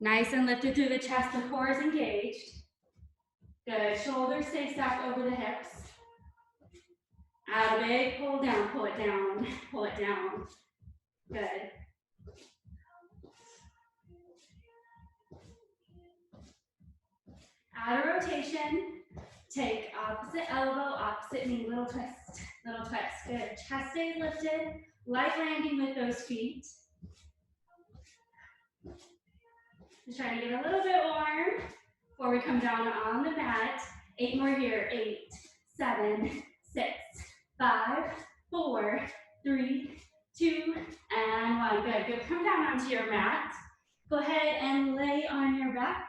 Nice and lifted through the chest, the core is engaged. Good, shoulders stay stacked over the hips. Add a big pull down, pull it down, pull it down. Good. Add a rotation. Take opposite elbow, opposite knee, little twist, little twist. Good. Chest stays lifted. Light landing with those feet. Just trying to get a little bit warm before we come down on the mat. 8 more here. 8, 7, 6, 5, 4, 3, 2, and 1. Good. Good. Come down onto your mat. Go ahead and lay on your back.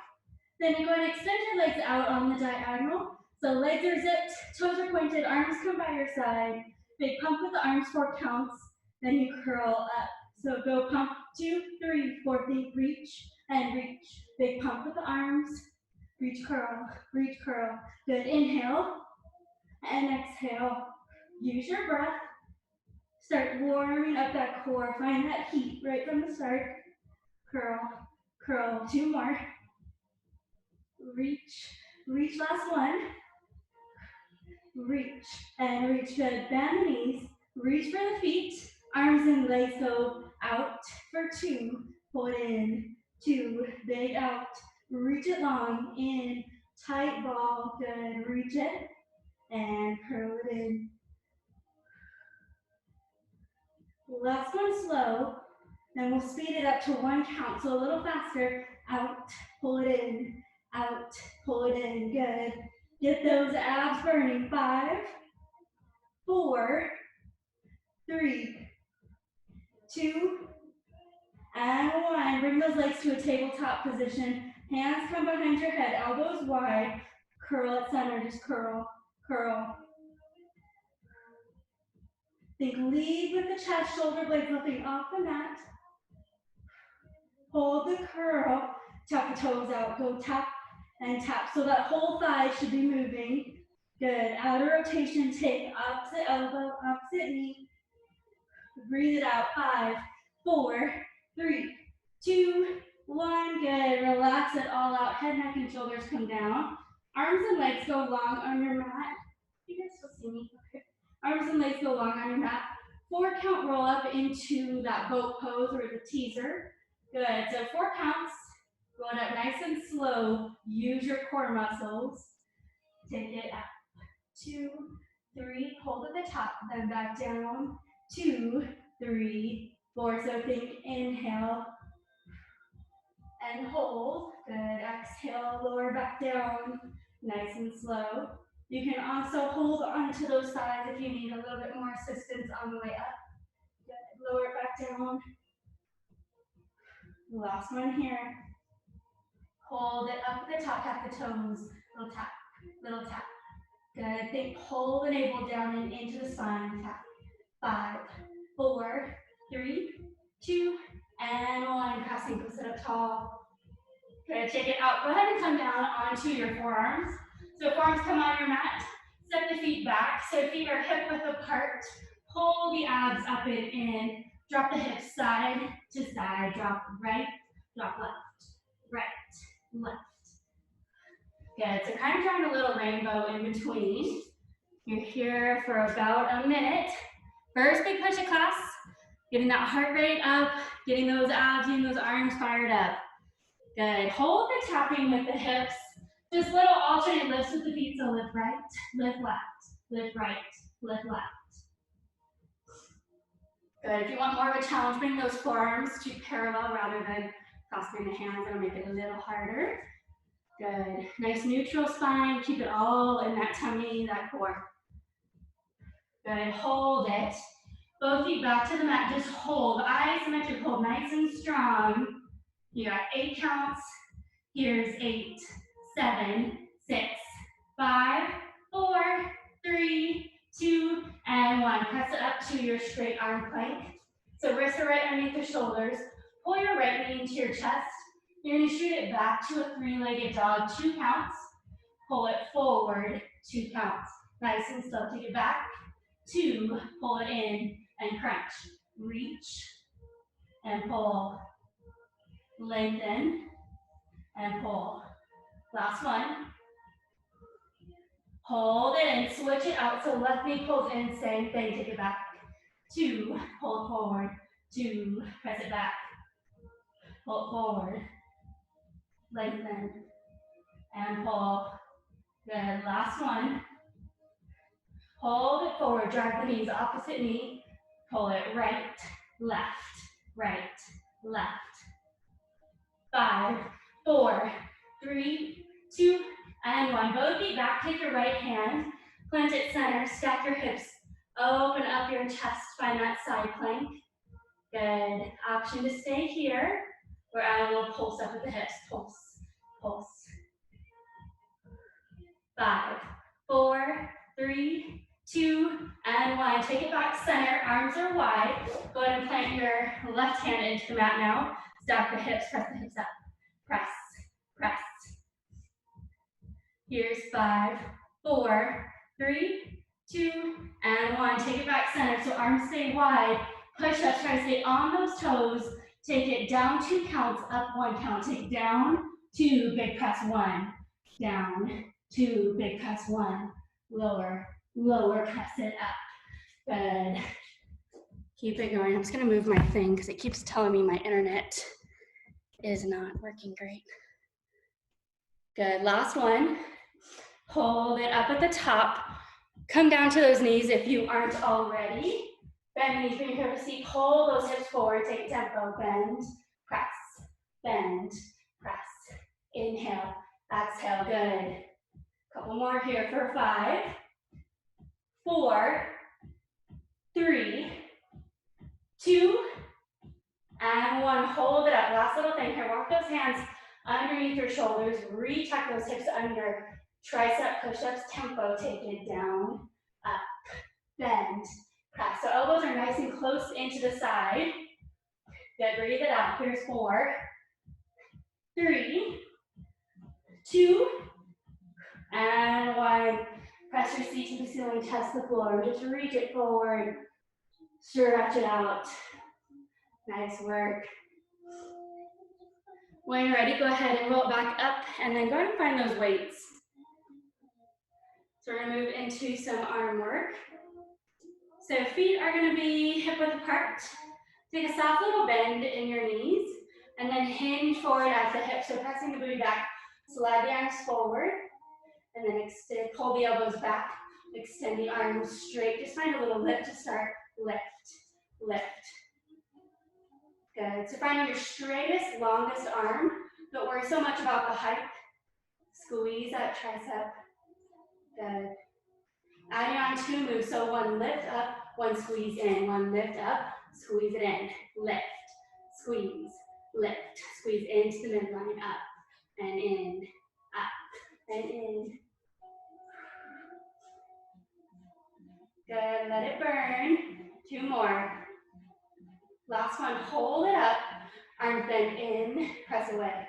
Then you go ahead and extend your legs out on the diagonal. So legs are zipped, toes are pointed, arms come by your side. Big pump with the arms, 4 counts. Then you curl up. So go pump, 2, 3, 4, think, reach and reach. Big pump with the arms, reach, curl, reach, curl. Good, inhale and exhale. Use your breath. Start warming up that core. Find that heat right from the start. Curl, curl, 2 more. Reach, reach, last one. Reach and reach, good. Bend the knees, reach for the feet. Arms and legs go out for 2. Pull it in, 2, big out. Reach it long, in, tight ball, good. Reach it and curl it in. Last one slow, then we'll speed it up to 1 count, so a little faster. Out, pull it in, out, pull it in, good. Get those abs burning. 5, 4, 3, 2, and 1. Bring those legs to a tabletop position. Hands come behind your head, elbows wide. Curl at center, just curl, curl. Think lead with the chest, shoulder blades lifting off the mat. Hold the curl, tap the toes out, go tap and tap. So that whole thigh should be moving. Good, outer rotation, take opposite elbow, opposite knee. Breathe it out, 5, 4, 3, 2, 1, good. Relax it all out, head, neck, and shoulders come down. Arms and legs go long on your mat. You guys still see me? Okay. Arms and legs go long on your mat. 4 count roll up into that boat pose or the teaser. Good, so 4 counts. Going up nice and slow. Use your core muscles. Take it up. 2, 3, hold at the top, then back down. 2, 3, 4. So think inhale and hold. Good. Exhale, lower back down. Nice and slow. You can also hold onto those thighs if you need a little bit more assistance on the way up. Good. Lower it back down. Last one here. Hold it up at the top, tap the toes. Little tap, little tap. Good. Think pull the navel down and into the spine. Tap. 5, 4, 3, 2, and 1. Cross ankle, sit up tall. Good, take it out. Go ahead and come down onto your forearms. So forearms come on your mat. Step the feet back. So feet are hip width apart. Pull the abs up and in. Drop the hips side to side. Drop right, drop left, right, left. Good, so kind of drawing a little rainbow in between. You're here for about a minute. First big push of class, getting that heart rate up, getting those abs and those arms fired up. Good, hold the tapping with the hips. Just little alternate lifts with the feet, so lift right, lift left, lift right, lift left. Good, if you want more of a challenge, bring those forearms to parallel rather than crossing the hands. It'll make it a little harder. Good, nice neutral spine, keep it all in that tummy, that core. Good, hold it. Both feet back to the mat, just hold. Isometric hold, nice and strong. You got 8 counts. Here's 8, 7, 6, 5, 4, 3, 2, and 1. Press it up to your straight arm plank. So wrists are right underneath the shoulders. Pull your right knee into your chest. You're going to shoot it back to a 3-legged dog, 2 counts. Pull it forward, 2 counts. Nice and slow. Take it back, 2. Pull it in and crunch. Reach and pull. Lengthen and pull. Last one. Hold it and switch it out. So left knee pulls in, same thing, take it back. 2, hold forward. 2, press it back. Hold forward. Lengthen. And pull. Good. Last one. Hold it forward. Drive the knees, opposite knee. Pull it right, left, right, left. 5, 4, 3, 2, and 1. Both feet back. Take your right hand. Plant it center. Stack your hips. Open up your chest. Find that side plank. Good. Option to stay here. Or add a little pulse up with the hips. Pulse, pulse. 5, 4, 3, 2, and 1. Take it back center. Arms are wide. Go ahead and plant your left hand into the mat now. Stack the hips. Press the hips up. Press, press. Here's 5, 4, 3, 2, and 1. Take it back center. So arms stay wide. Push up. Try to stay on those toes. Take it down 2 counts. Up 1 count. Take down 2. Big press 1. Down 2. Big press 1. Lower, lower. Press it up. Good. Keep it going. I'm just going to move my thing because it keeps telling me my internet is not working great. Good. Last one. Hold it up at the top. Come down to those knees if you aren't already. Bend the knees, bring your hip to seat. Pull those hips forward. Take tempo. Bend, press, bend, press. Inhale, exhale. Good. Couple more here for 5, 4, 3, 2, and 1. Hold it up. Last little thing here. Walk those hands underneath your shoulders. Retuck those hips under. Tricep push-ups. Tempo. Take it down, up, bend, press. So elbows are nice and close into the side. Good. Breathe it out. Here's 4, 3, 2, and 1. Press your seat to the ceiling. Test the floor. Just reach it forward. Stretch it out. Nice work. When you're ready, go ahead and roll it back up and then go ahead and find those weights. So we're gonna move into some arm work. So feet are gonna be hip width apart. Take a soft little bend in your knees and then hinge forward at the hip. So pressing the booty back, slide the arms forward and then extend, pull the elbows back, extend the arms straight. Just find a little lift to start. Lift, lift. Good. So find your straightest, longest arm. Don't worry so much about the height. Squeeze that tricep. Good. Adding on 2 moves. So 1 lift up, 1 squeeze in. 1 lift up, squeeze it in. Lift, squeeze, lift. Squeeze into the midline. Up and in, up and in. Good. Let it burn. 2 more. Last one. Hold it up. Arms bend in, press away.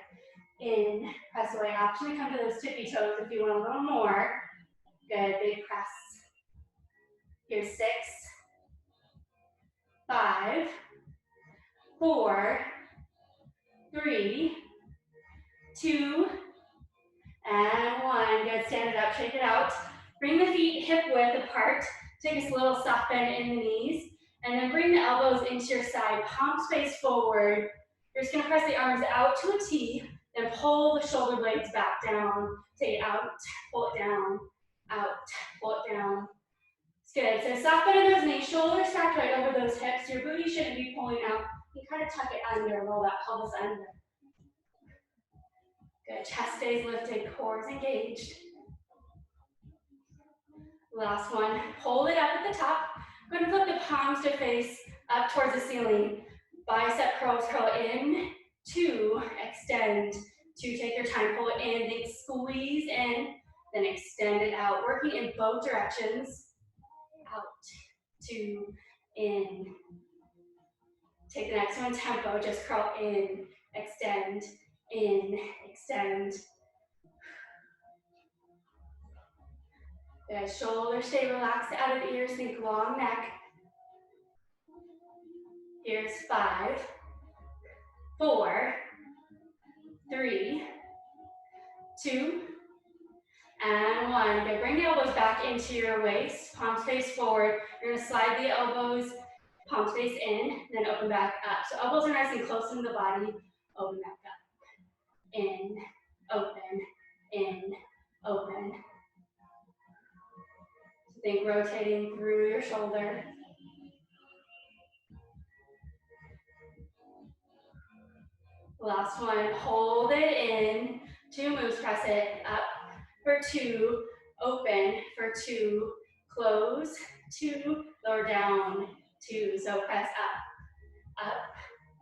In, press away. Option to come to those tippy toes if you want a little more. Good, big press. Here's 6, 5, 4, 3, 2, and 1. Good, stand it up, shake it out. Bring the feet hip width apart. Take a little soft bend in the knees. And then bring the elbows into your side, palms face forward. You're just gonna press the arms out to a T, then pull the shoulder blades back down. Take it out, pull it down, out, pull it down. It's good. So soft bend in those knees, shoulders stacked right over those hips. Your booty shouldn't be pulling out. You kind of tuck it under, roll that pelvis under. Good. Chest stays lifted, core is engaged. Last one. Hold it up at the top. We're going to flip the palms to face up towards the ceiling. Bicep curls, curl in, 2, extend, 2, take your time, pull it in, then squeeze in, then extend it out, working in both directions. Out, 2, in. Take the next one, tempo, just curl in, extend, in, extend. Good, shoulders stay relaxed out of the ears, think long neck. Here's 5, 4, 3, 2, and 1. Good. Bring the elbows back into your waist, palms face forward. You're gonna slide the elbows, palms face in, then open back up. So elbows are nice and close to the body. Open back up. In, open, in, open. So think rotating through your shoulder. Last one, hold it in. 2 moves, press it up for 2, open for 2, close, 2, lower down, 2. So press up,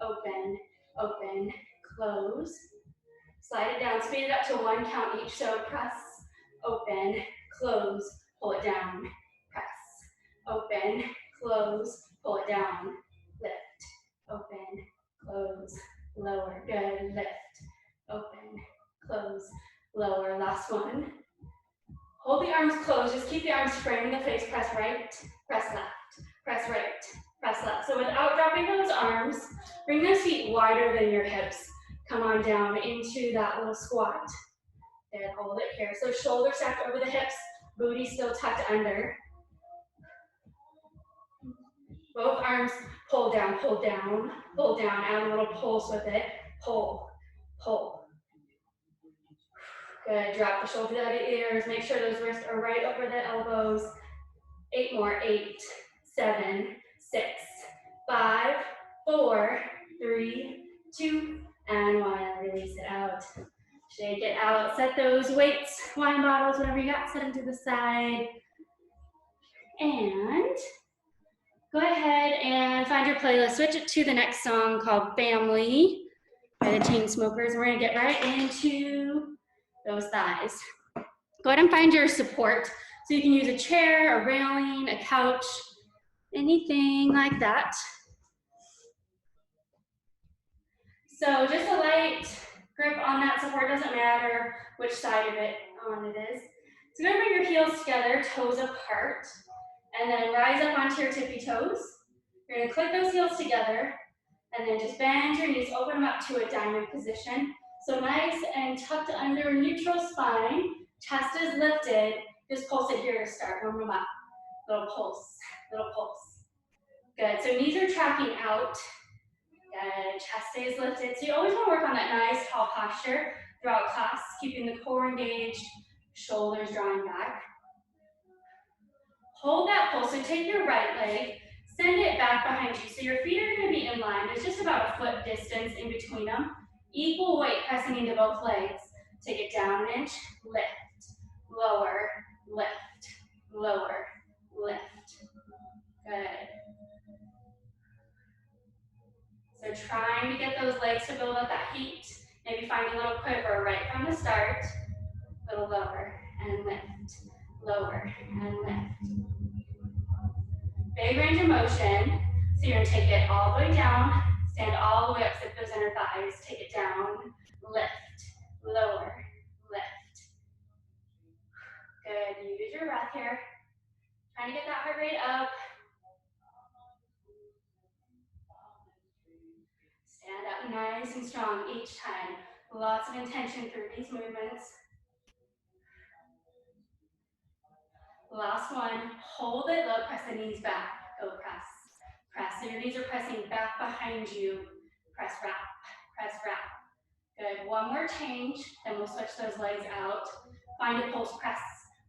open, open, close. Slide it down, speed it up to 1 count each. So press, open, close, pull it down, press, open, close, pull it down, lift, open, close, lower, good, lift, open, close, lower, last one. Hold the arms closed, just keep the arms framing the face, press right, press left, press right, press left. So without dropping those arms, bring those feet wider than your hips. Come on down into that little squat. There, hold it here. So shoulders stacked over the hips, booty still tucked under. Both arms pull down, pull down, pull down. Add a little pulse with it. Pull, pull. Good, drop the shoulders out of the ears. Make sure those wrists are right over the elbows. 8 more, 8, 7, 6, 5, 4, 3, 2, and 1. Release it out. Shake it out. Set those weights, wine bottles, whatever you got, set them to the side. And go ahead and find your playlist. Switch it to the next song called Family by the Chainsmokers. We're gonna get right into those thighs. Go ahead and find your support. So you can use a chair, a railing, a couch, anything like that. So just a light grip on that support, doesn't matter which side of it is. So you're gonna bring your heels together, toes apart, and then rise up onto your tippy toes. You're gonna click those heels together, and then just bend your knees, open them up to a diamond position. So nice and tucked under, neutral spine, chest is lifted. Just pulse it here to start, warm them up. Little pulse, little pulse. Good, so knees are tracking out. Good, chest stays lifted. So you always wanna work on that nice tall posture throughout class, keeping the core engaged, shoulders drawing back. Hold that pulse, so take your right leg, send it back behind you. So your feet are gonna be in line. There's just about a foot distance in between them. Equal weight pressing into both legs. Take it down an inch, lift, lower, lift, lower, lift. Good. So trying to get those legs to build up that heat. Maybe find a little quiver right from the start. A little lower and lift, lower and lift. Big range of motion. So you're gonna take it all the way down, stand all the way up, zip those inner thighs, take it down, lift, lower, lift. Good, use your breath here. Trying to get that heart rate up. Stand up nice and strong each time. Lots of intention through these movements. Last one, hold it low, press the knees back. Go press, press. So your knees are pressing back behind you. Press, wrap, press, wrap. Good, one more change, then we'll switch those legs out. Find a pulse press,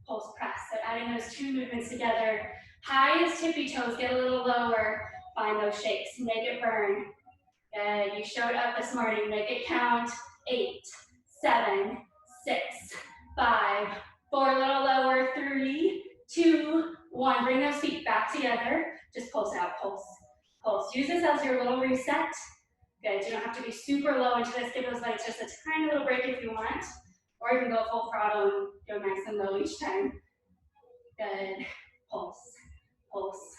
pulse press. So adding those two movements together. Highest tippy toes, get a little lower. Find those shakes, make it burn. Good, you showed up this morning, make it count. 8, 7, 6, 5, 4, a little lower, 3, 2, 1. Bring those feet back together. Just pulse out, pulse, pulse. Use this as your little reset. Good, you don't have to be super low into this. Give those legs just a tiny little break if you want. Or you can go full throttle and go nice and low each time. Good, pulse, pulse.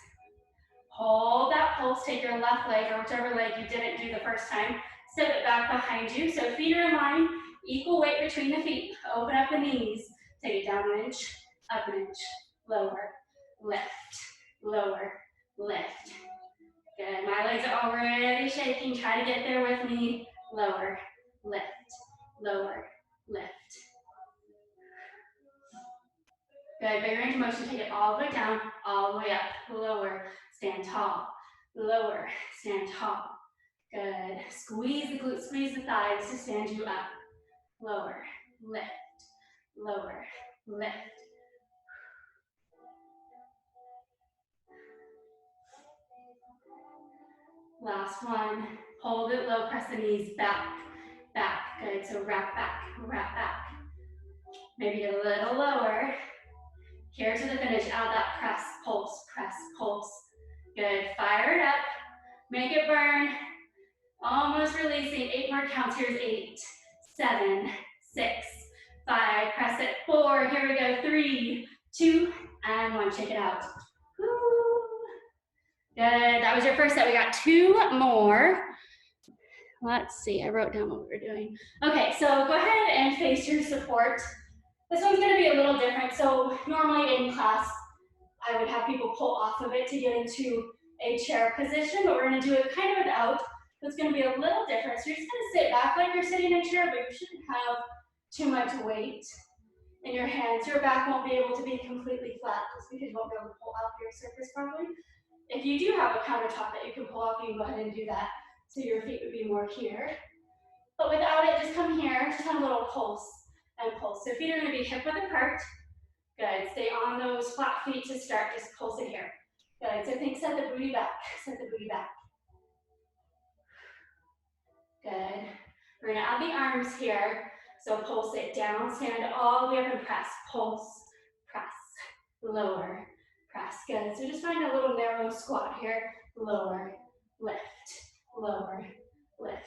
Hold that pulse, take your left leg or whichever leg you didn't do the first time. Step it back behind you. So feet are in line, equal weight between the feet. Open up the knees, take it down an inch, up an inch, lower, lift, lower, lift. Good, my legs are already shaking. Try to get there with me. Lower, lift, lower, lift. Good, big range of motion, take it all the way down, all the way up, lower, stand tall, lower, stand tall. Good, squeeze the glutes, squeeze the thighs to stand you up. Lower, lift, lower, lift. Last one, hold it low, press the knees back, back. Good, so wrap back, wrap back. Maybe a little lower. Here to the finish, add that press, pulse, press, pulse. Good, fire it up, make it burn. Almost releasing, 8 more counts. Here's 8, 7, 6, 5, press it, 4, here we go, 3, 2, and 1, shake it out. Woo. Good, that was your first set. We got 2 more. Let's see, I wrote down what we were doing. Okay, so go ahead and face your support. This one's gonna be a little different. So normally in class, I would have people pull off of it to get into a chair position, but we're gonna do it kind of without. So it's gonna be a little different. So you're just gonna sit back like you're sitting in a chair, but you shouldn't have too much weight in your hands. Your back won't be able to be completely flat just because you won't be able to pull out your surface properly. If you do have a countertop that you can pull off, you can go ahead and do that. So your feet would be more here. But without it, just come here, just have a little pulse and pulse. So feet are gonna be hip width apart. Good, stay on those flat feet to start, just pulse it here. Good, so think set the booty back, set the booty back. Good, we're gonna add the arms here. So pulse it down, stand all the way up and press, pulse, press, lower, press. Good, so just find a little narrow squat here, lower, lift, lower, lift.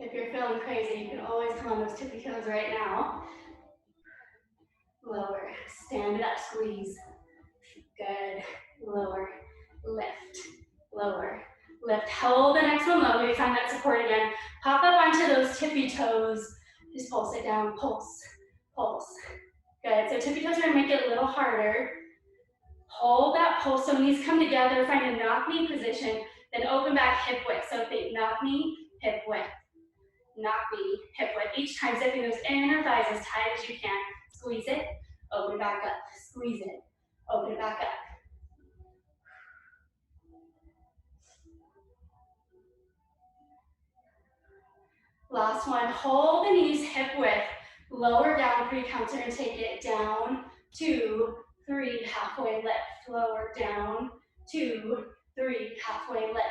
If you're feeling crazy, you can always come on those tippy toes right now. Lower, stand it up, squeeze. Good, lower, lift, lower, lift. Hold the next one low, maybe find that support again. Pop up onto those tippy toes. Just pulse it down, pulse, pulse. Good, so tippy toes are gonna make it a little harder. Hold that pulse, so knees come together, find a knock knee position, then open back hip width. So think knock knee, hip width. Knock knee, hip width. Each time zipping those inner thighs as tight as you can. Squeeze it, open it back up. Squeeze it, open it back up. Last one, hold the knees hip width. Lower down 3 counts and take it down, 2, 3, halfway lift. Lower down, 2, 3, halfway lift.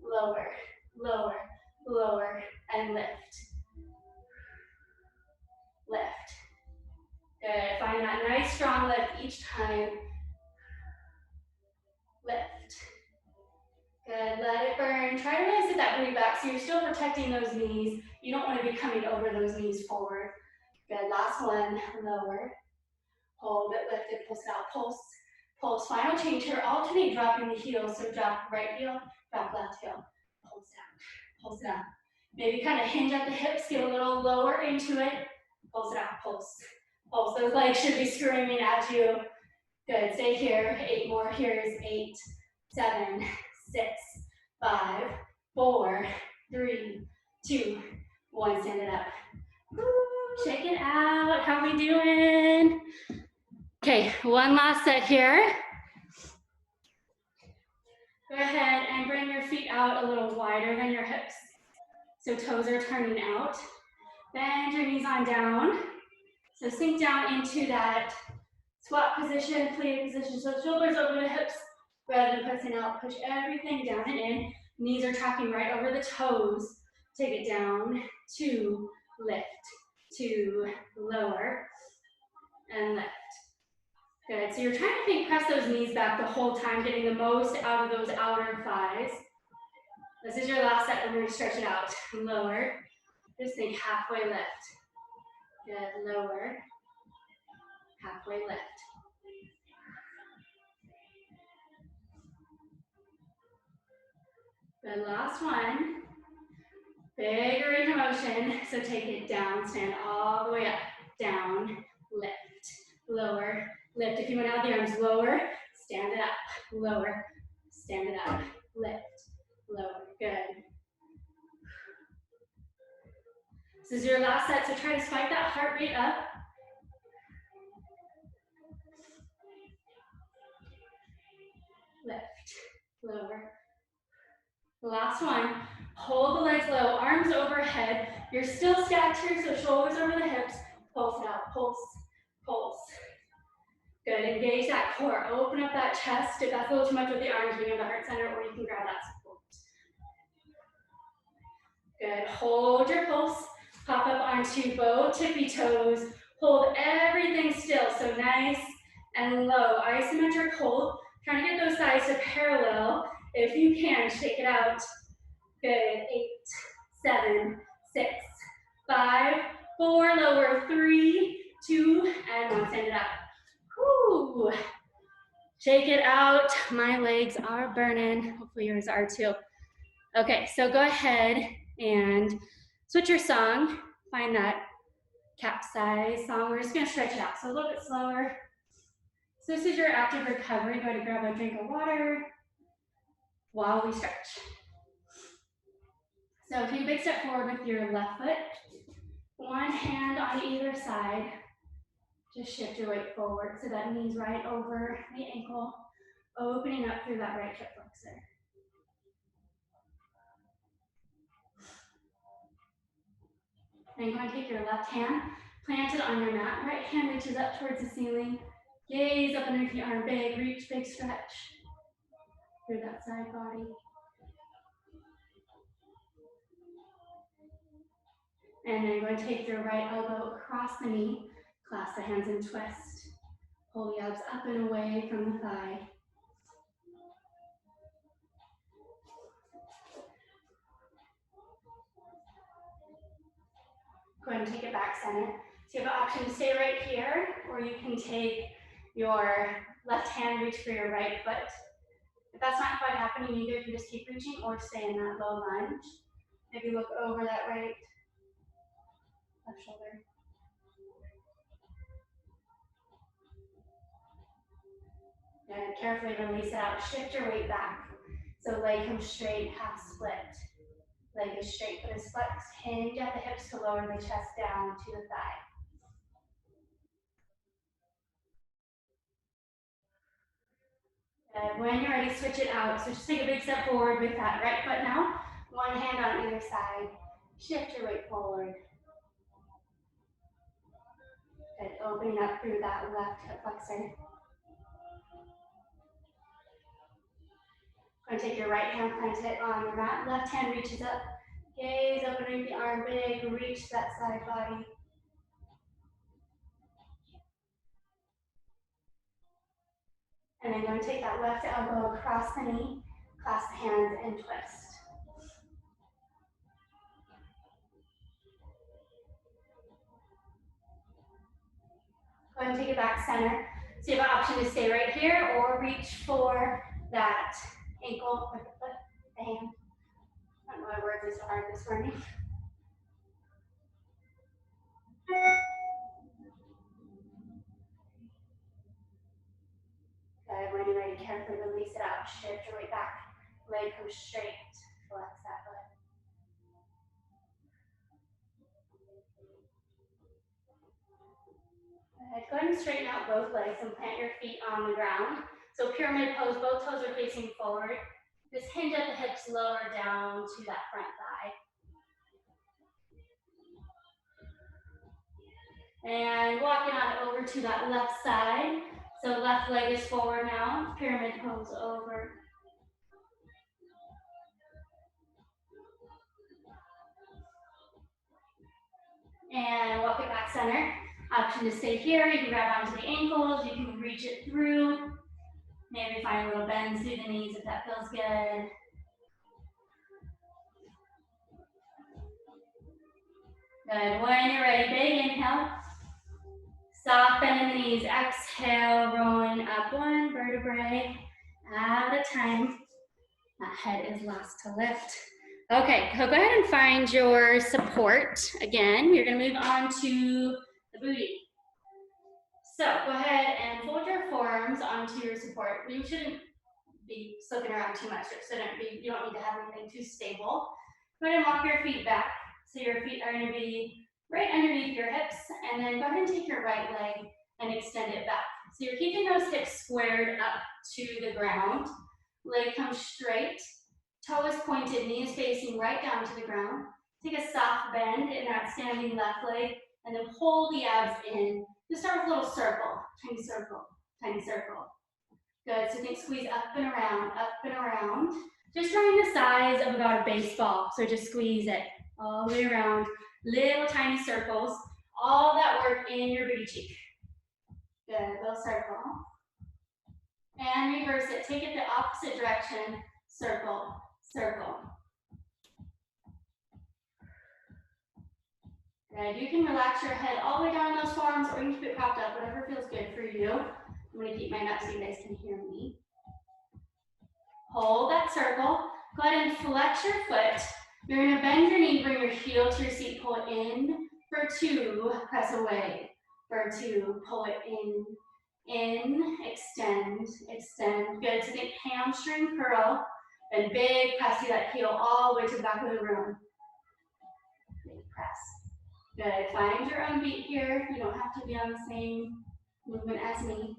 Lower, lower, lower, and lift. Lift. Good, find that nice strong lift each time. Lift. Good, let it burn. Try to really sit that booty back so you're still protecting those knees. You don't want to be coming over those knees forward. Good, last one, lower. Hold it, lift it, pulse it out, pulse, pulse. Final change here, alternate dropping the heels. So drop right heel, drop left heel. Pulse it out, pulse it out. Maybe kind of hinge at the hips, get a little lower into it. Pulse it out, pulse, pulse. Those legs should be screaming at you. Good, stay here, 8 more. Here's 8, 7, 6, 5, 4, 3, 2, 1. Stand it up. Woo, shake it out. How are we doing? Okay, one last set here. Go ahead and bring your feet out a little wider than your hips. So toes are turning out. Bend your knees on down. So sink down into that squat position, plie position. So shoulders over the hips rather than pressing out. Push everything down and in. Knees are tracking right over the toes. Take it down, 2, lift, 2, lower, and lift. Good, so you're trying to think, press those knees back the whole time, getting the most out of those outer thighs. This is your last set, we're going to stretch it out. Lower, just think halfway lift. Good, lower, halfway lift. Good, last one. Big range of motion, so take it down, stand all the way up, down, lift, lower, lift. If you want to add the arms, lower, stand it up, lower, stand it up, lift, lower, good. This is your last set, so try to spike that heart rate up. Lift, lower. Last one. Hold the legs low, arms overhead. You're still stacked here, so shoulders over the hips. Pulse it out, pulse, pulse. Good, engage that core. Open up that chest. If that's a little too much with the arms, bring up the heart center, or you can grab that support. Good, hold your pulse. Pop up onto both tippy toes. Hold everything still, so nice and low. Isometric hold. Trying to get those thighs to parallel. If you can, shake it out. Good, 8, 7, 6, 5, 4, lower, 3, 2, and 1, send it up. Whoo. Shake it out. My legs are burning. Hopefully yours are too. Okay, so go ahead and switch your song. Find that capsize song. We're just gonna stretch it out, so a little bit slower. So this is your active recovery. Go ahead and grab a drink of water while we stretch. So take a big step forward with your left foot. One hand on either side. Just shift your weight forward so that knee's right over the ankle, opening up through that right hip flexor. Then you're going to take your left hand, plant it on your mat. Right hand reaches up towards the ceiling. Gaze up underneath the arm, big reach, big stretch through that side body. And then you're going to take your right elbow across the knee, clasp the hands and twist. Pull the abs up and away from the thigh. Go ahead and take it back center. So you have an option to stay right here, or you can take your left hand, reach for your right foot. If that's not quite happening, either you can just keep reaching or stay in that low lunge. Maybe look over that right left shoulder. And carefully release it out. Shift your weight back. So leg comes straight, half split. Leg is straight, foot is flexed. Hinge at the hips to lower the chest down to the thigh. And when you're ready, switch it out. So just take a big step forward with that right foot now. One hand on either side. Shift your weight forward. And opening up through that left hip flexor. Going to take your right hand, plant it on your mat. Left hand reaches up. Gaze up underneath the arm, big reach that side body. And then going to take that left elbow across the knee, clasp the hands and twist. Go ahead and take it back center. So you have an option to stay right here or reach for that ankle with the foot, the hand. I don't know why words are so hard this morning. Good, when you're ready, carefully release it out. Shift your weight back. Leg comes straight. Flex that foot. Good. Go ahead and straighten out both legs and plant your feet on the ground. So pyramid pose, both toes are facing forward. Just hinge at the hips, lower down to that front thigh. And walking on over to that left side. So left leg is forward now, pyramid pose over. And walk it back center. Option to stay here, you can grab onto the ankles, you can reach it through. Maybe find a little bends through the knees if that feels good. Good, when you're ready, big inhale. Soft bend in the knees, exhale, rolling up one vertebrae at a time. That head is last to lift. Okay, so go ahead and find your support. Again, you're gonna move on to the booty. So go ahead and fold your forearms onto your support. You shouldn't be slipping around too much. You don't need to have anything too stable. Go ahead and walk your feet back. So your feet are gonna be right underneath your hips, and then go ahead and take your right leg and extend it back. So you're keeping those hips squared up to the ground. Leg comes straight, toe is pointed, knee is facing right down to the ground. Take a soft bend in that standing left leg, and then pull the abs in. Just start with a little circle, tiny circle, tiny circle. Good, so think squeeze up and around. Just drawing the size of about a baseball, so just squeeze it all the way around. Little tiny circles, all that work in your booty cheek. Good, little circle. And reverse it, take it the opposite direction, circle, circle. Good, you can relax your head all the way down in those forearms, or you can keep it propped up, whatever feels good for you. I'm gonna keep mine up so you guys can hear me. Hold that circle, go ahead and flex your foot. You're gonna bend your knee, bring your heel to your seat, pull it in for 2, press away. For 2, pull it in, extend, extend. Good, so think hamstring curl, and big press, see that heel all the way to the back of the room. Big press. Good, find your own beat here. You don't have to be on the same movement as me.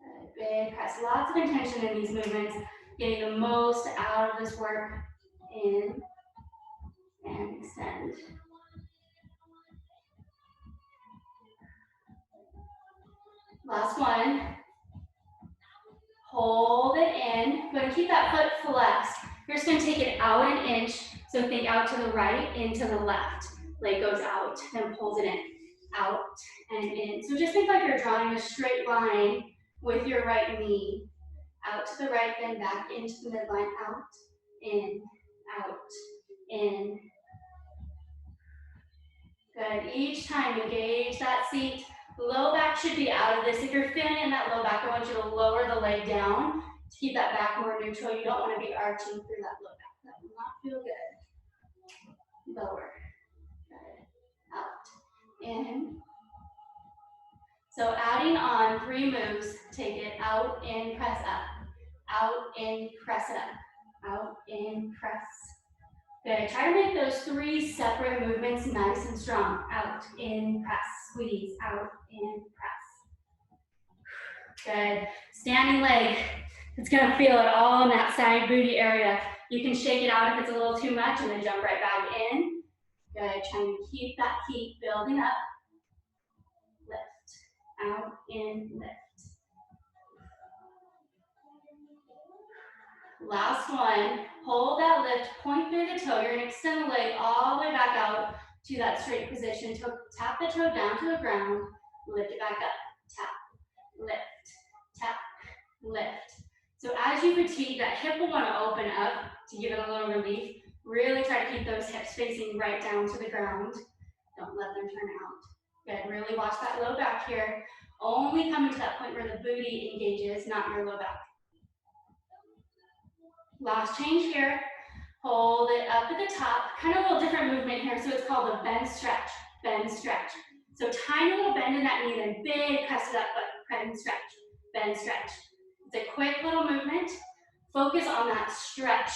Good, big press, lots of intention in these movements, getting the most out of this work. In and extend. Last one. Hold it in. Go ahead and keep that foot flexed. You're just going to take it out an inch. So think out to the right, into the left. Leg goes out, then pulls it in. Out and in. So just think like you're drawing a straight line with your right knee. Out to the right, then back into the midline. Out, in, out, in. Good. Each time engage that seat. Low back should be out of this. If you're feeling in that low back, I want you to lower the leg down to keep that back more neutral. You don't want to be arching through that low back. That will not feel good. Lower. Good. Out. In. So adding on 3 moves. Take it out, in, press up. Out, in, press it up. Out, in, press. Good. Try to make those 3 separate movements nice and strong. Out, in, press. Squeeze. Out, in, press. Good. Standing leg. It's going to feel it all in that side booty area. You can shake it out if it's a little too much and then jump right back in. Good. Trying to keep that heat building up. Lift. Out, in, lift. Last one. Hold that lift, point through the toe. You're going to extend the leg all the way back out to that straight position. Tap the toe down to the ground, lift it back up. Tap, lift, tap, lift. So as you fatigue, that hip will want to open up to give it a little relief. Really try to keep those hips facing right down to the ground. Don't let them turn out. Good, really watch that low back here. Only coming to that point where the booty engages, not your low back. Last change here. Hold it up at the top. Kind of a little different movement here. So it's called a bend stretch. Bend stretch. So tiny little bend in that knee, then big press it up, but bend stretch. Bend stretch. It's a quick little movement. Focus on that stretch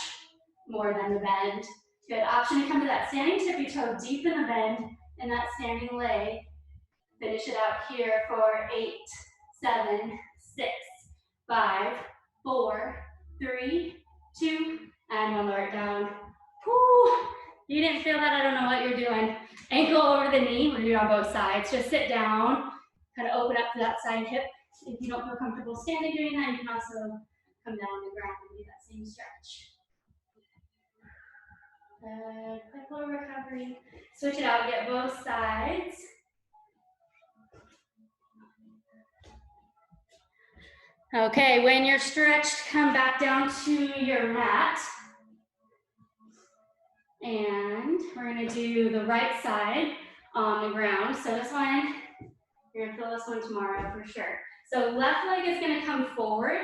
more than the bend. Good option to come to that standing tippy toe deep in the bend in that standing leg. Finish it out here for 8, 7, 6, 5, 4, 3, 2, and one lower it down. Whew. You didn't feel that? I don't know what you're doing. Ankle over the knee. We're going to do it on both sides. Just sit down. Kind of open up to that side hip. If you don't feel comfortable standing doing that, you can also come down on the ground and do that same stretch. Good. Quick little recovery. Switch it out. Get both sides. Okay, when you're stretched, come back down to your mat. And we're going to do the right side on the ground. So this one, you're going to feel this one tomorrow for sure. So left leg is going to come forward.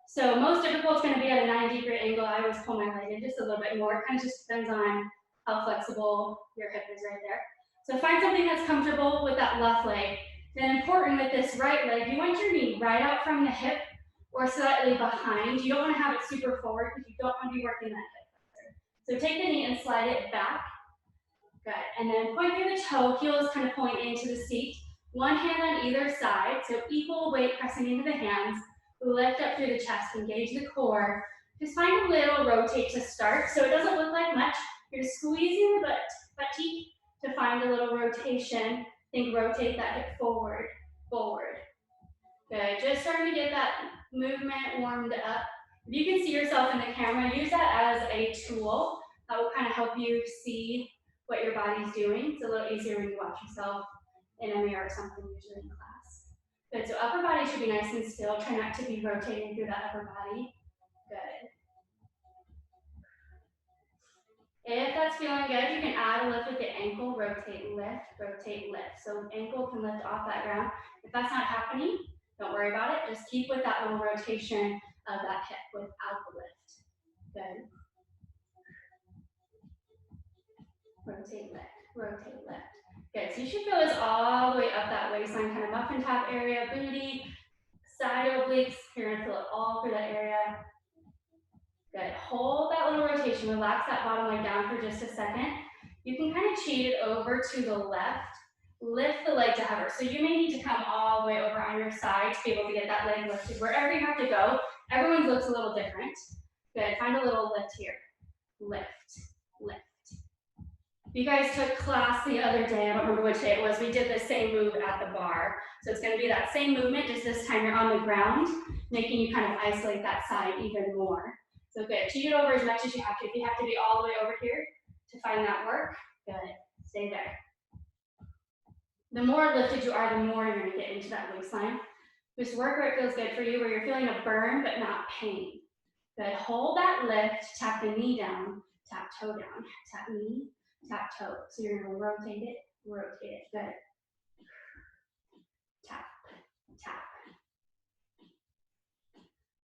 So most difficult is going to be at a 90-degree angle. I always pull my leg in just a little bit more. It kind of just depends on how flexible your hip is right there. So find something that's comfortable with that left leg. Then important with this right leg, you want your knee right out from the hip or slightly behind. You don't want to have it super forward because you don't want to be working that hip. So take the knee and slide it back. Good. And then point through the toe, heels kind of point into the seat. One hand on either side, so equal weight pressing into the hands. Lift up through the chest, engage the core. Just find a little rotate to start, so it doesn't look like much. You're squeezing the butt cheek to find a little rotation. Think rotate that hip forward, forward. Good, just starting to get that movement warmed up. If you can see yourself in the camera, use that as a tool. That will kind of help you see what your body's doing. It's a little easier when you watch yourself in a mirror or something, usually in class. Good, so upper body should be nice and still. Try not to be rotating through that upper body. Good. If that's feeling good, you can add a lift with the ankle, rotate, lift. So ankle can lift off that ground. If that's not happening, don't worry about it. Just keep with that little rotation of that hip without the lift. Good. Rotate, lift. Good, so you should feel this all the way up that waistline, kind of muffin top area, booty, side obliques. You're gonna feel it all through that area. Good, hold that little rotation, relax that bottom leg down for just a second. You can kind of cheat it over to the left, lift the leg to hover. So you may need to come all the way over on your side to be able to get that leg lifted. Wherever you have to go, everyone's looks a little different. Good, find a little lift here. Lift. You guys took class the other day, I don't remember which day it was, we did the same move at the bar. So it's gonna be that same movement, just this time you're on the ground, making you kind of isolate that side even more. So good, cheat it over as much as you have to. If you have to be all the way over here to find that work, good, stay there. The more lifted you are, the more you're gonna get into that waistline. Just work where it feels good for you, where you're feeling a burn but not pain. Good, hold that lift, tap the knee down, tap toe down, tap knee, tap toe. So you're gonna rotate it, good. Tap, tap.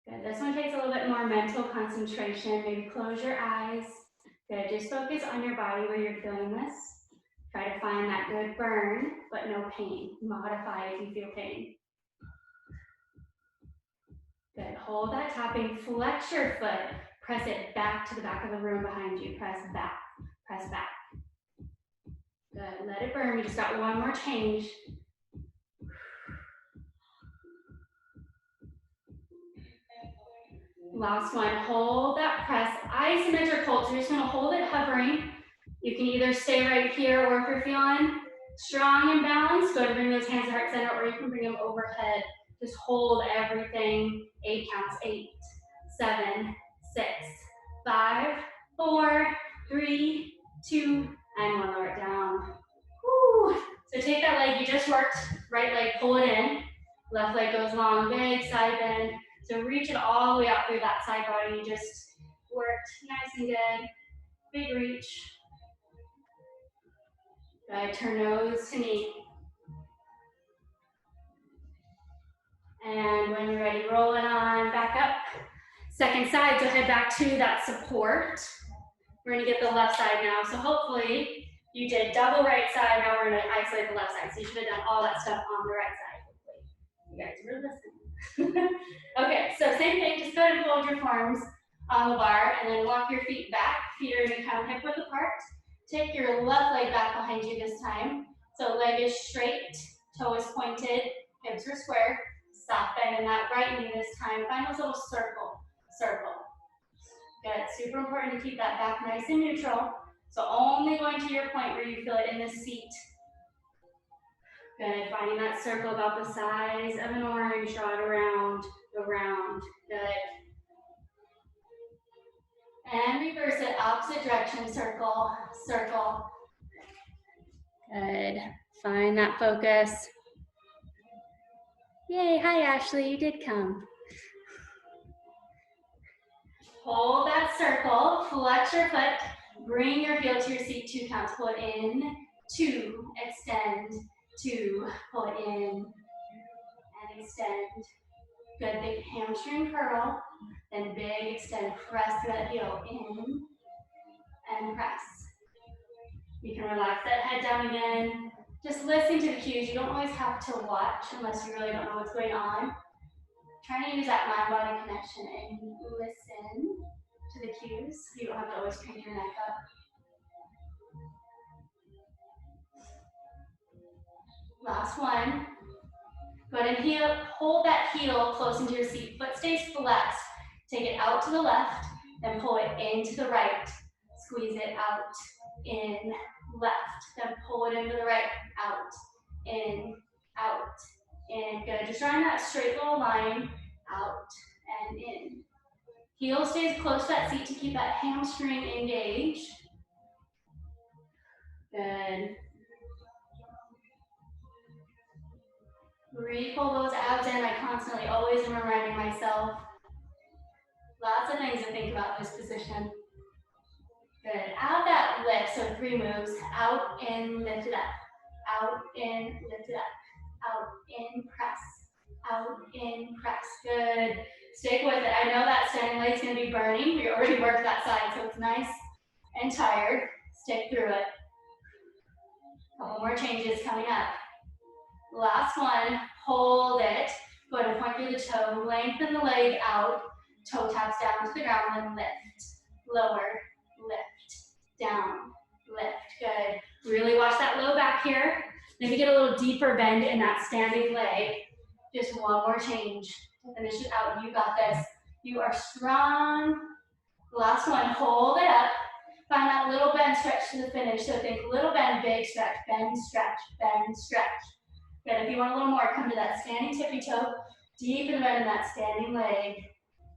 Good, this one takes a little bit more mental concentration. Maybe close your eyes. Good, just focus on your body where you're feeling this. Try to find that good burn, but no pain. Modify if you feel pain. Good, hold that tapping, flex your foot. Press it back to the back of the room behind you. Press back, press back. Good, let it burn. We just got one more change. Last one, hold that press, isometric hold. So you're just gonna hold it hovering. You can either stay right here, or if you're feeling strong and balanced, go ahead and bring those hands to heart center, or you can bring them overhead. Just hold everything, 8 counts, 8, 7, 6, 5, 4, 3, 2, and 1, lower it down. Woo. So take that leg you just worked, right leg, pull it in. Left leg goes long, big side bend. So reach it all the way out through that side body. You just worked nice and good. Big reach. Good, turn nose to knee. And when you're ready, roll it on back up. Second side, so head back to that support. We're gonna get the left side now. So hopefully you did double right side, now we're gonna isolate the left side. So you should have done all that stuff on the right side. Hopefully you guys were listening. Okay, so same thing, just go ahead and hold your forearms on the bar and then walk your feet back. Feet are gonna come hip width apart. Take your left leg back behind you this time. So leg is straight, toe is pointed, hips are square. Soft bend in that right knee this time. Find those little circle. Good, super important to keep that back nice and neutral. So only going to your point where you feel it in the seat. Good, finding that circle about the size of an orange, draw it around, good. And reverse it, opposite direction, circle. Good, find that focus. Yay, hi Ashley, you did come. Hold that circle, flex your foot, bring your heel to your seat, 2 counts, pull it in, 2, extend, 2, pull it in, and extend. Good, big hamstring curl, then big extend, press that heel in, and press. You can relax that head down again. Just listen to the cues. You don't always have to watch unless you really don't know what's going on. Trying to use that mind-body connection and listen to the cues. You don't have to always crank your neck up. Last one. Go ahead and heel, hold that heel close into your seat. Foot stays flexed. Take it out to the left, then pull it into the right. Squeeze it out, in, left. Then pull it into the right, out, in, out, in. Good. Just drawing that straight little line, out and in. Heel stays close to that seat to keep that hamstring engaged. Good. Re-pull those abs in. I constantly always am reminding myself. Lots of things to think about this position. Good. Add that lift, so 3 moves. Out, in, lift it up. Out, in, lift it up. Out, in, press. Out, in, press. Good. Stick with it. I know that standing leg's going to be burning. We already worked that side, so it's nice and tired. Stick through it. Couple more changes coming up. Last one. Hold it. Go ahead and point through the toe. Lengthen the leg out. Toe taps down to the ground and lift. Lower. Lift. Down. Lift. Good. Really watch that low back here. Maybe get a little deeper bend in that standing leg. Just one more change. Finish it out. You got this. You are strong. Last one. Hold it up. Find that little bend stretch to the finish. So think little bend, big stretch, bend, stretch, bend, stretch. Good. If you want a little more, come to that standing tippy toe. Deep and bend in that standing leg.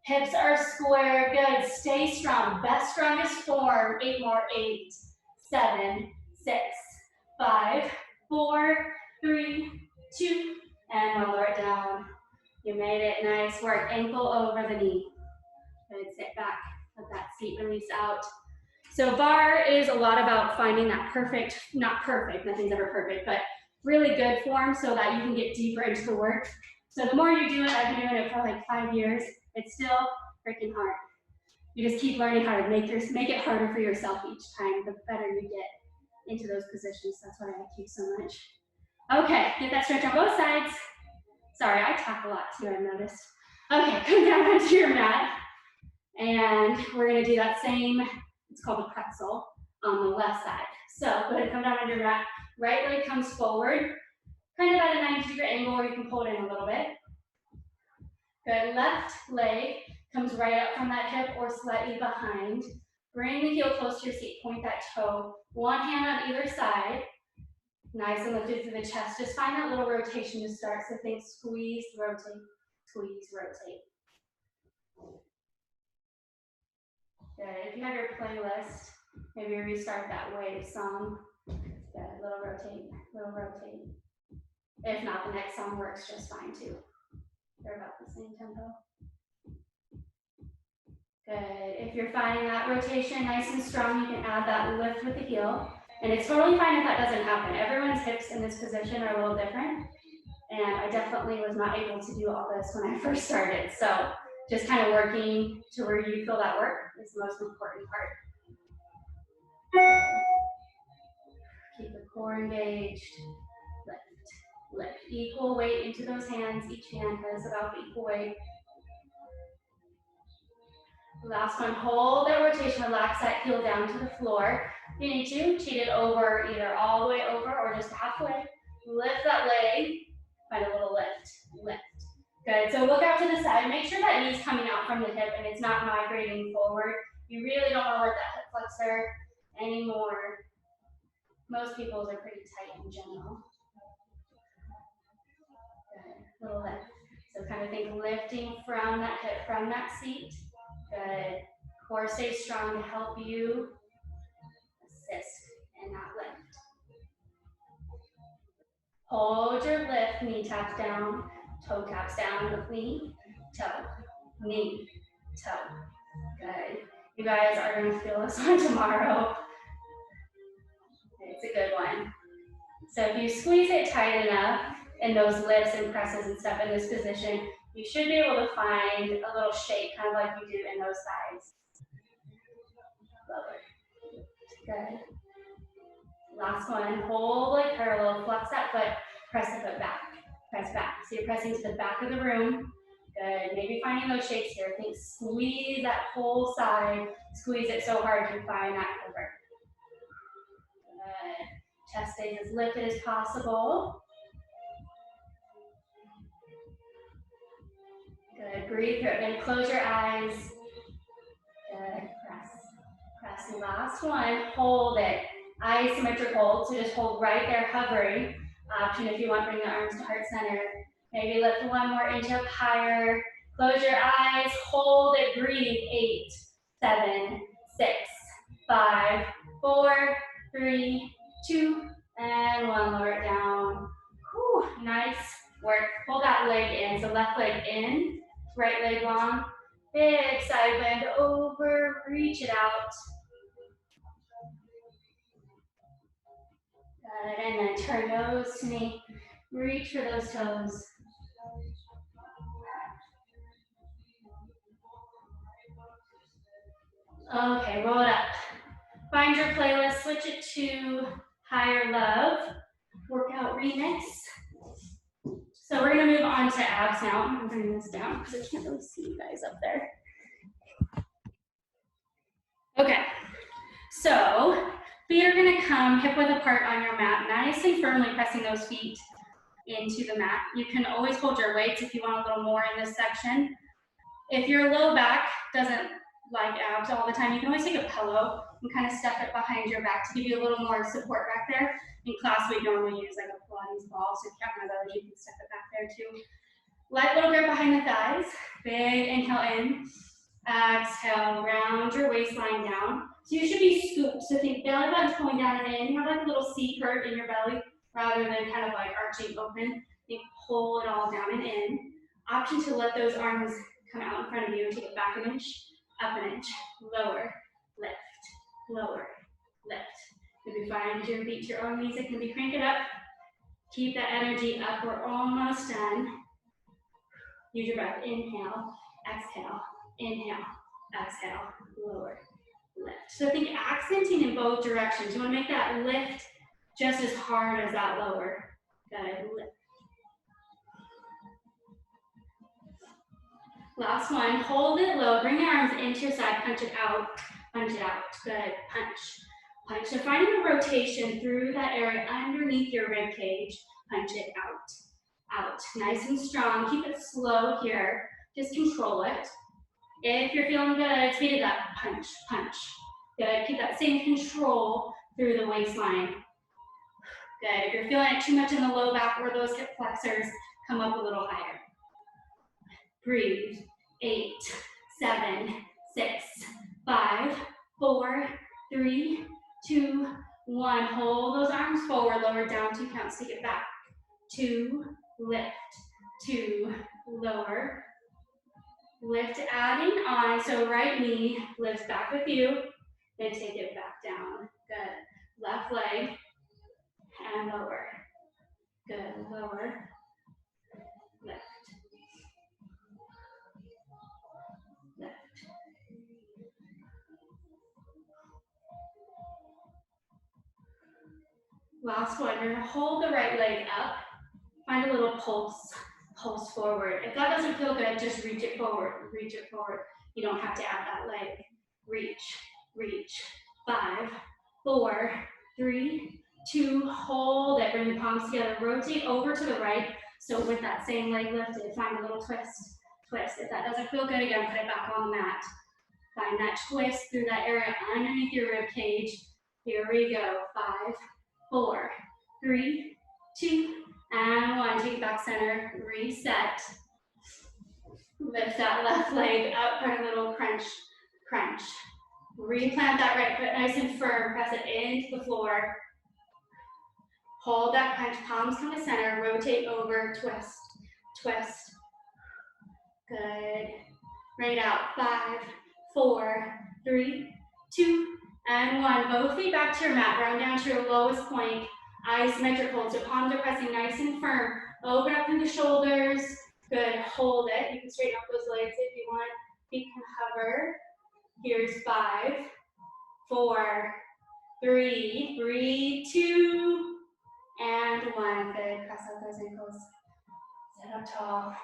Hips are square. Good. Stay strong. Best, strongest form. 8 more. 8, 7, 6, 5, 4, 3, 2, and lower it down. You made it. Nice work. Ankle over the knee. Good. Sit back. Let that seat release out. So barre is a lot about finding that perfect, not perfect, nothing's ever perfect, but really good form so that you can get deeper into the work. So the more you do it, I've been doing it for like 5 years, it's still freaking hard. You just keep learning how to make it harder for yourself each time, the better you get into those positions. That's why I like you so much. Okay, get that stretch on both sides. Sorry, I talk a lot too, I've noticed. Okay, come down onto your mat. And we're gonna do that same, it's called a pretzel, on the left side. So go ahead and come down on your mat. Right leg comes forward, kind of at a 90-degree angle, or you can pull it in a little bit. Good. Left leg comes right up from that hip or slightly behind. Bring the heel close to your seat. Point that toe. One hand on either side. Nice and lifted through the chest. Just find that little rotation to start. So think squeeze, rotate, squeeze, rotate. Good. If you have your playlist, maybe restart that wave song. Good. Little rotate, little rotate. If not, the next song works just fine too. They're about the same tempo. Good. If you're finding that rotation nice and strong, you can add that lift with the heel. And it's totally fine if that doesn't happen. Everyone's hips in this position are a little different. And I definitely was not able to do all this when I first started. So just kind of working to where you feel that work is the most important part. Keep the core engaged. Lift, lift. Equal weight into those hands. Each hand has about equal weight. Last one, hold that rotation, relax that heel down to the floor. If you need to, cheat it over either all the way over or just halfway. Lift that leg, find a little lift, lift. Good, so look out to the side. Make sure that knee's coming out from the hip and it's not migrating forward. You really don't want to work that hip flexor anymore. Most people's are pretty tight in general. Good, little lift. So kind of think lifting from that hip, from that seat. Good. Core stays strong to help you assist in that lift. Hold your lift, knee taps down, toe taps down, knee, toe, toe. Good. You guys are going to feel this one tomorrow. It's a good one. So if you squeeze it tight enough in those lifts and presses and stuff in this position, you should be able to find a little shake, kind of like you do in those sides. Lower. Good. Last one, hold like parallel, flex that foot, press the foot back, press back. So you're pressing to the back of the room. Good, maybe finding those shakes here. Think squeeze that whole side, squeeze it so hard you find that quiver. Good. Chest stays as lifted as possible. Good, breathe through it. Then close your eyes. Good, press. Press. And last one, hold it. Isometric hold, so just hold right there, hovering. Option if you want, bring the arms to heart center. Maybe lift one more inch up higher. Close your eyes, hold it, breathe. 8, 7, 6, 5, 4, 3, 2, and 1. Lower it down. Whew, nice work. Pull that leg in. So left leg in, right leg long. Big side bend over, reach it out. Got it, and then turn nose to knee. Reach for those toes. Okay, roll it up. Find your playlist, switch it to Higher Love, Workout Remix. So we're gonna move on to abs now. I'm gonna bring this down because I can't really see you guys up there. Okay, so feet are gonna come hip width apart on your mat, nice and firmly pressing those feet into the mat. You can always hold your weights if you want a little more in this section. If your low back doesn't like abs all the time, you can always take a pillow and kind of stuff it behind your back to give you a little more support back there. In class, we normally use like a Pilates ball, so if you have one of those, you can stuff it back there too. Light little grip behind the thighs. Big inhale in. Exhale, round your waistline down. So you should be scooped. So think belly button's pulling down and in. You have like a little C curve in your belly rather than kind of like arching open. You pull it all down and in. Option to let those arms come out in front of you and take it back an inch, up an inch, lower, lift, lower, lift. You'll be fine to your beat to your own music. Maybe crank it up. Keep that energy up. We're almost done. Use your breath. Inhale, exhale, inhale, exhale, lower, lift. So think accenting in both directions. You want to make that lift just as hard as that lower. Good, lift. Last one, hold it low, bring your arms into your side, punch it out, good, punch, punch. So finding a rotation through that area underneath your rib cage, punch it out, nice and strong, keep it slow here, just control it. If you're feeling good, speed it up, punch, punch, good, keep that same control through the waistline. Good, if you're feeling it too much in the low back or those hip flexors, come up a little higher. Breathe. 8, 7, 6, 5, 4, 3, 2, 1. Hold those arms forward, lower down, 2 counts, take it back. 2, lift, 2, lower. Lift, adding on, so right knee lifts back with you, then take it back down. Good. Left leg, and lower. Good, lower, lift. Last one, you're gonna hold the right leg up, find a little pulse forward. If that doesn't feel good, just reach it forward, reach it forward. You don't have to add that leg. Reach, reach. 5, 4, 3, 2, hold it, bring the palms together, rotate over to the right. So with that same leg lifted, find a little twist, twist. If that doesn't feel good, again, put it back on the mat. Find that twist through that area underneath your rib cage. Here we go, 5, 4, 3, 2, and 1. Take it back center, reset. Lift that left leg up, find a little crunch, crunch. Replant that right foot nice and firm, press it into the floor. Hold that crunch, palms come to center, rotate over, twist, twist. Good. Bring it out, 5, 4, 3, 2, and 1. Both feet back to your mat, round down to your lowest point. Isometric hold, so palms are pressing nice and firm. Open up through the shoulders. Good, hold it. You can straighten up those legs if you want. Feet can hover. Here's 5, 4, 3, breathe, 2, and 1. Good, press out those ankles. Sit up tall.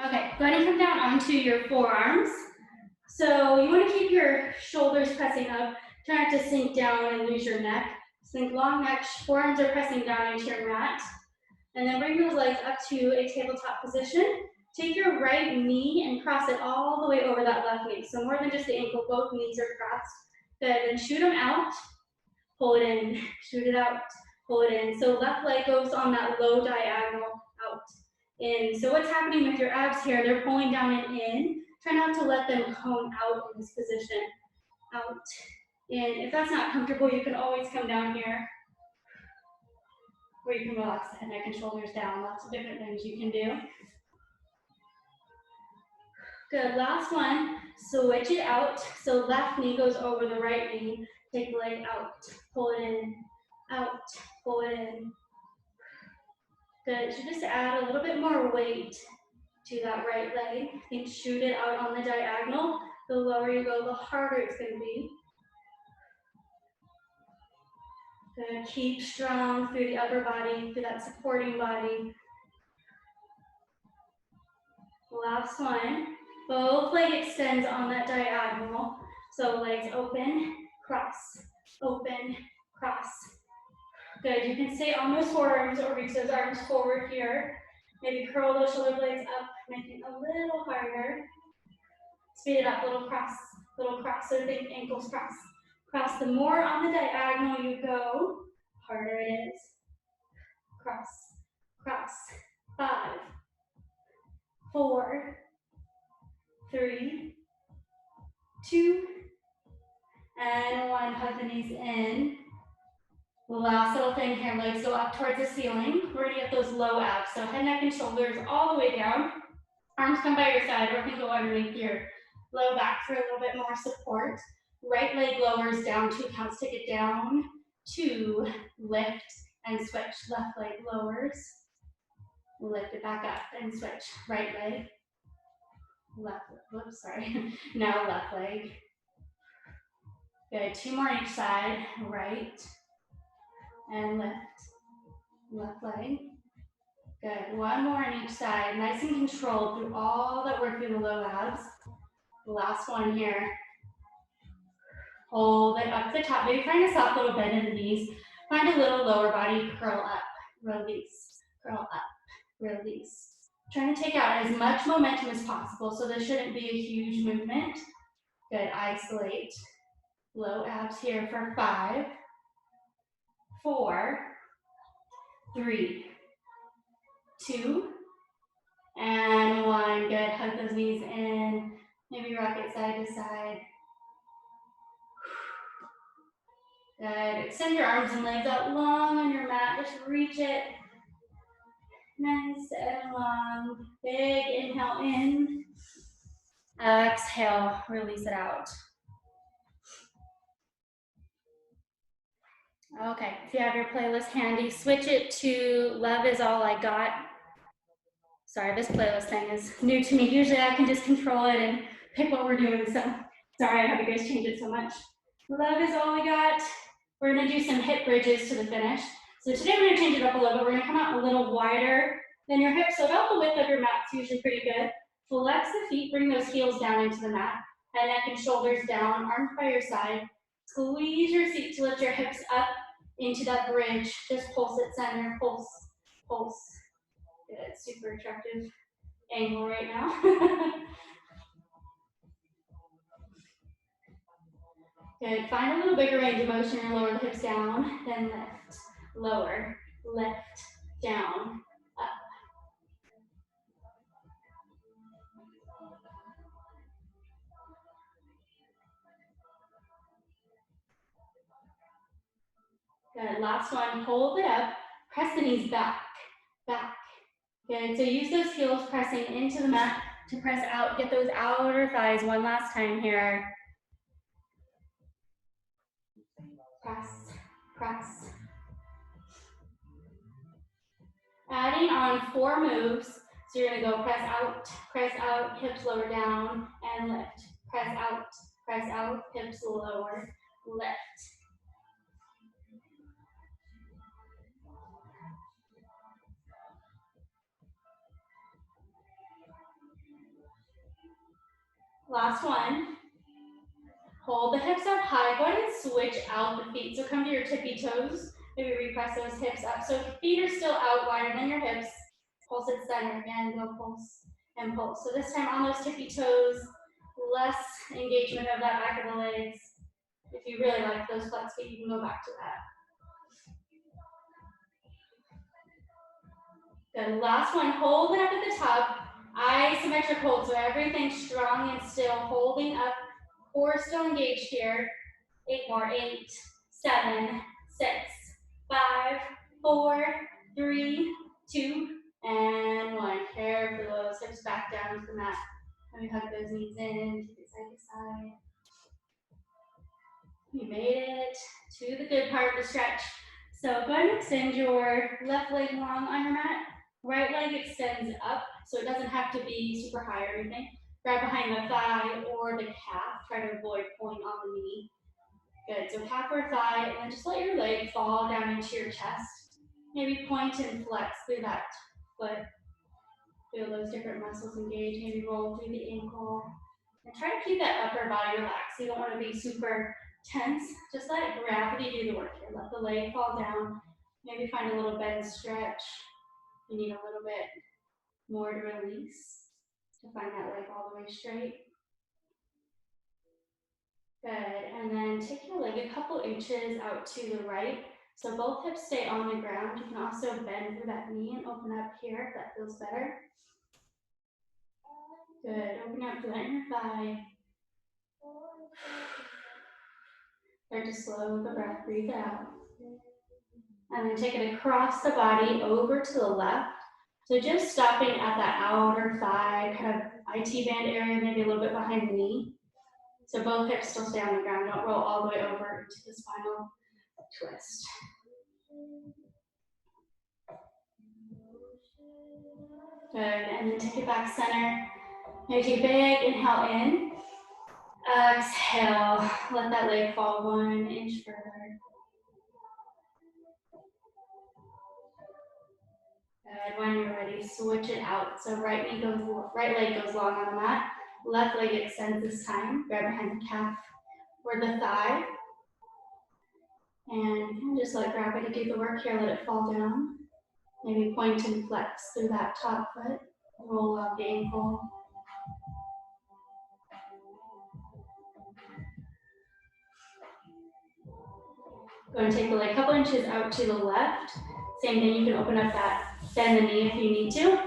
Okay, go ahead and come down onto your forearms. So you want to keep your shoulders pressing up. Try not to sink down and lose your neck. Think long neck, forearms are pressing down into your mat. And then bring those legs up to a tabletop position. Take your right knee and cross it all the way over that left knee. So more than just the ankle, both knees are crossed. Good, and shoot them out, pull it in, shoot it out, pull it in. So left leg goes on that low diagonal out, in. So what's happening with your abs here, they're pulling down and in. Try not to let them cone out in this position. Out, in. If that's not comfortable, you can always come down here, where you can relax the head, neck, and shoulders down. Lots of different things you can do. Good, last one, switch it out. So left knee goes over the right knee. Take the leg out, pull it in, out, pull it in. Good, so just add a little bit more weight to that right leg. Think shoot it out on the diagonal. The lower you go, the harder it's gonna be. Good, keep strong through the upper body, through that supporting body. Last one, both leg extends on that diagonal. So legs open, cross, open, cross. Good, you can stay on those forearms or reach those arms forward here. Maybe curl those shoulder blades up, make it a little harder. Speed it up, little cross, so think ankles cross. Cross, the more on the diagonal you go, harder it is. Cross, cross, 5, 4, 3, 2, and 1, hug the knees in. The last little thing here, legs go up towards the ceiling. We're gonna get those low abs. So head, neck, and shoulders all the way down. Arms come by your side or can go underneath your low back for a little bit more support. Right leg lowers down 2 counts, take it down, 2, lift, and switch. Left leg lowers, lift it back up, and switch. Right leg, left, whoops, sorry. Now left leg. Good, 2 more each side, right, and lift, left leg. Good, 1 more on each side, nice and controlled through all that work through the low abs. The last one here. Hold it up to the top, maybe find a soft little bend in the knees. Find a little lower body, curl up, release, curl up, release. Trying to take out as much momentum as possible, so there shouldn't be a huge movement. Good, isolate. Low abs here for 5, 4, 3, 2, and 1. Good, hug those knees in. Maybe rock it side to side. Good, extend your arms and legs out long on your mat. Just reach it. Nice and long. Big inhale in. Exhale, release it out. Okay, if you have your playlist handy, switch it to Love Is All I Got. Sorry, this playlist thing is new to me. Usually I can just control it and pick what we're doing, so sorry I have you guys change it so much. Love Is All I Got. We're gonna do some hip bridges to the finish. So today we're gonna change it up a little bit. We're gonna come out a little wider than your hips, so about the width of your mat is usually pretty good. Flex the feet, bring those heels down into the mat. Head, neck, and shoulders down, arms by your side. Squeeze your seat to lift your hips up into that bridge. Just pulse it center, pulse, pulse. Good, super attractive angle right now. Good, find a little bigger range of motion and lower the hips down, then lift, lower, lift, down, up. Good, last one, hold it up, press the knees back, back. Good, so use those heels pressing into the mat to press out, get those outer thighs one last time here. Press, press. Adding on 4 moves, so you're gonna go press out, hips lower down, and lift. Press out, hips lower, lift. Last one. Hold the hips up high. Go ahead and switch out the feet. So come to your tippy toes. Maybe repress those hips up. So if feet are still out wider than your hips, pulse it center again. Go pulse, and pull. So this time on those tippy toes, less engagement of that back of the legs. If you really like those flex feet, you can go back to that. Good, last one, hold it up at the top. Isometric hold, so everything's strong and still, holding up, core still engaged here. 8 more, 8, 7, 6, 5, 4, 3, 2, and 1. Careful, those hips back down to the mat. Let me hug those knees in, keep it side to side. You made it to the good part of the stretch. So go ahead and extend your left leg long on your mat. Right leg extends up, so it doesn't have to be super high or anything. Grab behind the thigh or the calf. Try to avoid pulling on the knee. Good, so calf or thigh, and then just let your leg fall down into your chest. Maybe point and flex through that foot. Feel those different muscles engage. Maybe roll through the ankle. And try to keep that upper body relaxed. You don't want to be super tense. Just let gravity do the work here. Let the leg fall down. Maybe find a little bend stretch. You need a little bit more to release to find that leg all the way straight. Good, and then take your leg a couple inches out to the right. So both hips stay on the ground. You can also bend through that knee and open up here if that feels better. Good, open up to that inner thigh. Start to slow the breath, breathe out. And then take it across the body over to the left. So just stopping at that outer thigh, kind of IT band area, maybe a little bit behind the knee. So both hips still stay on the ground. Don't roll all the way over into the spinal twist. Good, and then take it back center. Maybe take a big inhale in. Exhale, let that leg fall 1 inch further. Good, when you're ready, switch it out. So right leg goes long on the mat. Left leg extends this time. Grab behind the calf or the thigh. And just let gravity do the work here. Let it fall down. Maybe point and flex through that top foot. Roll out the ankle. Go and take the leg a couple inches out to the left. Same thing, you can open up that, bend the knee if you need to.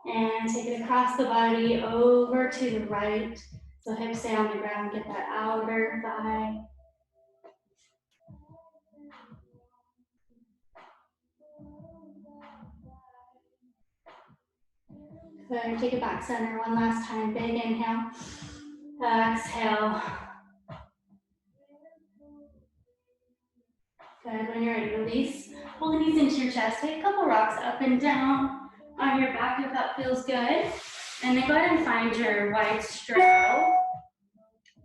And take it across the body over to the right. So hips stay on the ground, get that outer thigh. Good, take it back center one last time. Big inhale. Exhale. Good, when you're ready, release. Pull the knees into your chest. Take a couple rocks up and down on your back if that feels good. And then go ahead and find your wide straddle.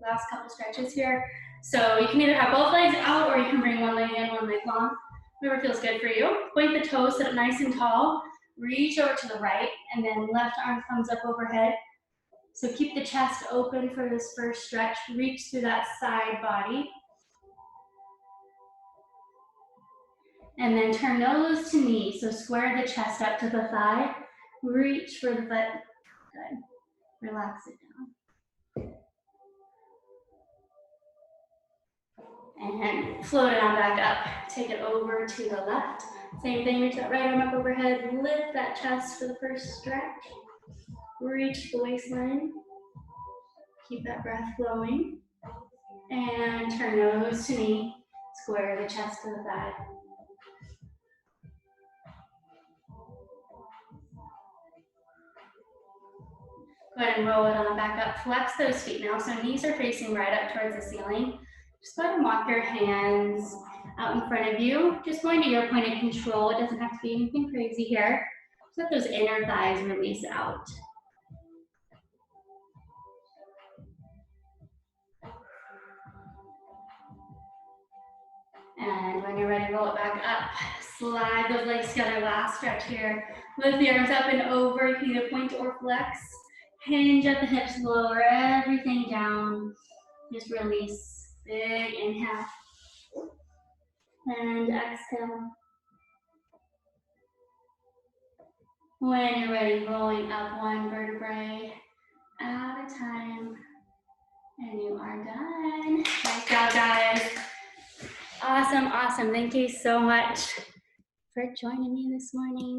Last couple stretches here. So you can either have both legs out or you can bring one leg in, one leg long. Whatever feels good for you. Point the toes, sit up nice and tall. Reach over to the right, and then left arm comes up overhead. So keep the chest open for this first stretch. Reach through that side body. And then turn nose to knee. So square the chest up to the thigh. Reach for the foot. Good. Relax it down. And float it on back up. Take it over to the left. Same thing, reach that right arm up overhead. Lift that chest for the first stretch. Reach the waistline. Keep that breath flowing. And turn nose to knee. Square the chest to the thigh. Go ahead and roll it on back up. Flex those feet now. So knees are facing right up towards the ceiling. Just go ahead and walk your hands out in front of you. Just going to your point of control. It doesn't have to be anything crazy here. Just let those inner thighs release out. And when you're ready, roll it back up. Slide those legs together. Last stretch here. Lift the arms up and over. You can either point or flex. Hinge at the hips, lower everything down. Just release. Big inhale. And exhale. When you're ready, rolling up one vertebrae at a time. And you are done. Nice job, guys. Awesome, awesome. Thank you so much for joining me this morning.